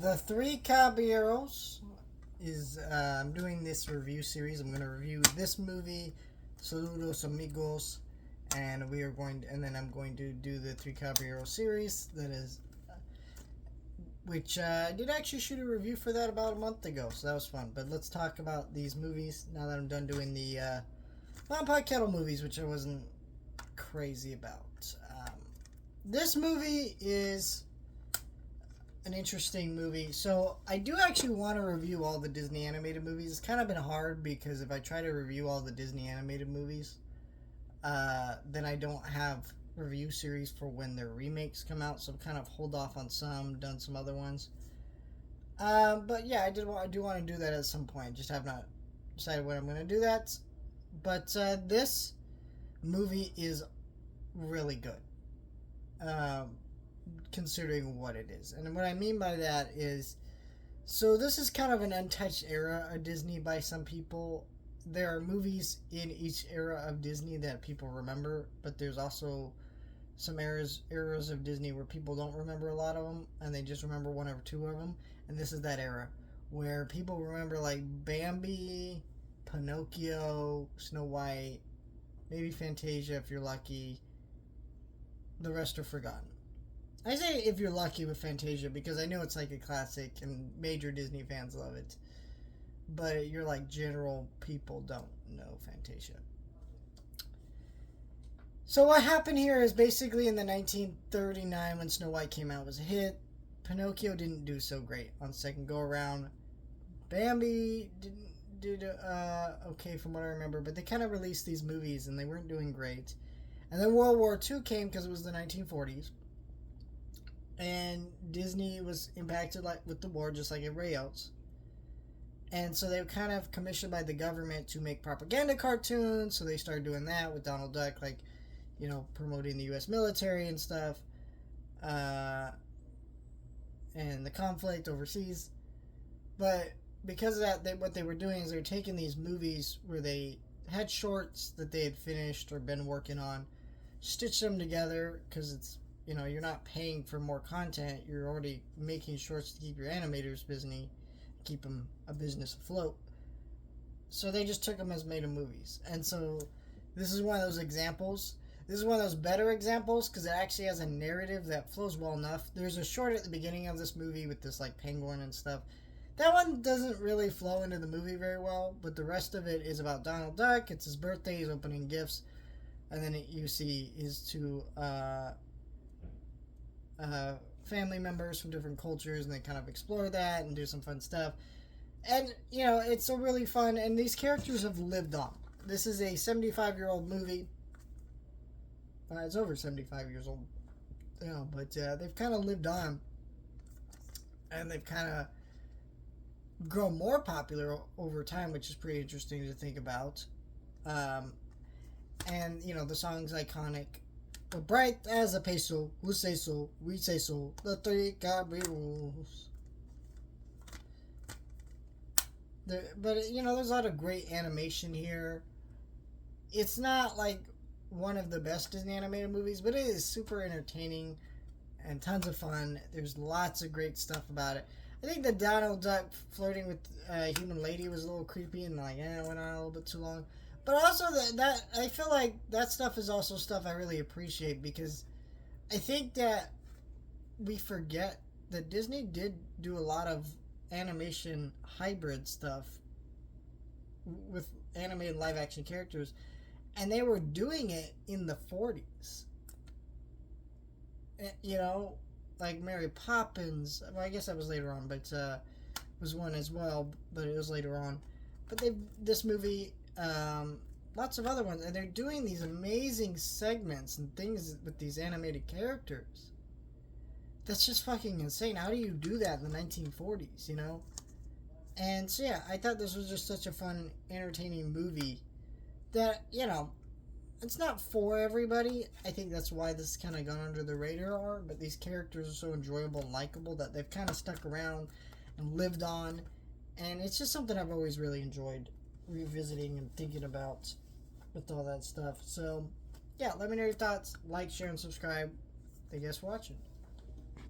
The Three Caballeros is I'm doing this review series. I'm going to review this movie, Saludos Amigos, and I'm going to do the Three Caballeros series. That is, which I did actually shoot a review for that about a month ago, so that was fun. But let's talk about these movies now that I'm done doing the Vampire Kettle movies, which I wasn't crazy about. This movie is an interesting movie. So I do actually want to review all the Disney animated movies. It's kind of been hard because if I try to review all the Disney animated movies, then I don't have review series for when their remakes come out. So I'm kind of hold off on some, done some other ones. But yeah, I do want to do that at some point. Just have not decided when I'm going to do that. But this movie is really good. Considering what it is. And what I mean by that is, so this is kind of an untouched era of Disney by some people. There are movies in each era of Disney that people remember, but there's also some eras of Disney where people don't remember a lot of them, and they just remember one or two of them. And this is that era where people remember like Bambi, Pinocchio, Snow White, maybe Fantasia if you're lucky. The rest are forgotten. I say if you're lucky with Fantasia because I know it's like a classic and major Disney fans love it. But you're like general people don't know Fantasia. So what happened here is basically in the 1939 when Snow White came out was a hit. Pinocchio didn't do so great on second go around. Bambi did okay from what I remember, but they kind of released these movies and they weren't doing great. And then World War II came because it was the 1940s. And Disney was impacted with the war just like everybody else. And so they were kind of commissioned by the government to make propaganda cartoons. So they started doing that with Donald Duck, like, promoting the U.S. military and stuff. And the conflict overseas. But because of that, what they were doing is they were taking these movies where they had shorts that they had finished or been working on, stitch them together because it's, you're not paying for more content. You're already making shorts to keep your animators busy, keep them a business afloat. So they just took them as made of movies. And so this is one of those examples. This is one of those better examples because it actually has a narrative that flows well enough. There's a short at the beginning of this movie with this like penguin and stuff. That one doesn't really flow into the movie very well, but the rest of it is about Donald Duck. It's his birthday. He's opening gifts. And then you see his two family members from different cultures, and they kind of explore that and do some fun stuff. And, it's a really fun, and these characters have lived on. This is a 75-year-old movie. It's over 75 years old. But they've kind of lived on. And they've kind of grown more popular over time, which is pretty interesting to think about. And, the song's iconic. But bright as a peso, who say so, we say so, the three Caballeros. But, there's a lot of great animation here. It's not like one of the best Disney animated movies, but it is super entertaining and tons of fun. There's lots of great stuff about it. I think the Donald Duck flirting with human lady was a little creepy and it went on a little bit too long. But also that I feel like that stuff is also stuff I really appreciate because I think that we forget that Disney did do a lot of animation hybrid stuff with animated live action characters, and they were doing it in the 40s. Like Mary Poppins. Well, I guess that was later on, but was one as well, but it was later on. But this movie, lots of other ones, and they're doing these amazing segments and things with these animated characters. That's just fucking insane. How do you do that in the 1940s, And so yeah, I thought this was just such a fun, entertaining movie that, it's not for everybody. I think that's why this has kind of gone under the radar, but these characters are so enjoyable and likable that they've kind of stuck around and lived on, and it's just something I've always really enjoyed revisiting and thinking about with all that stuff. So, yeah, let me know your thoughts. Like, share, and subscribe. Thank you guys for watching.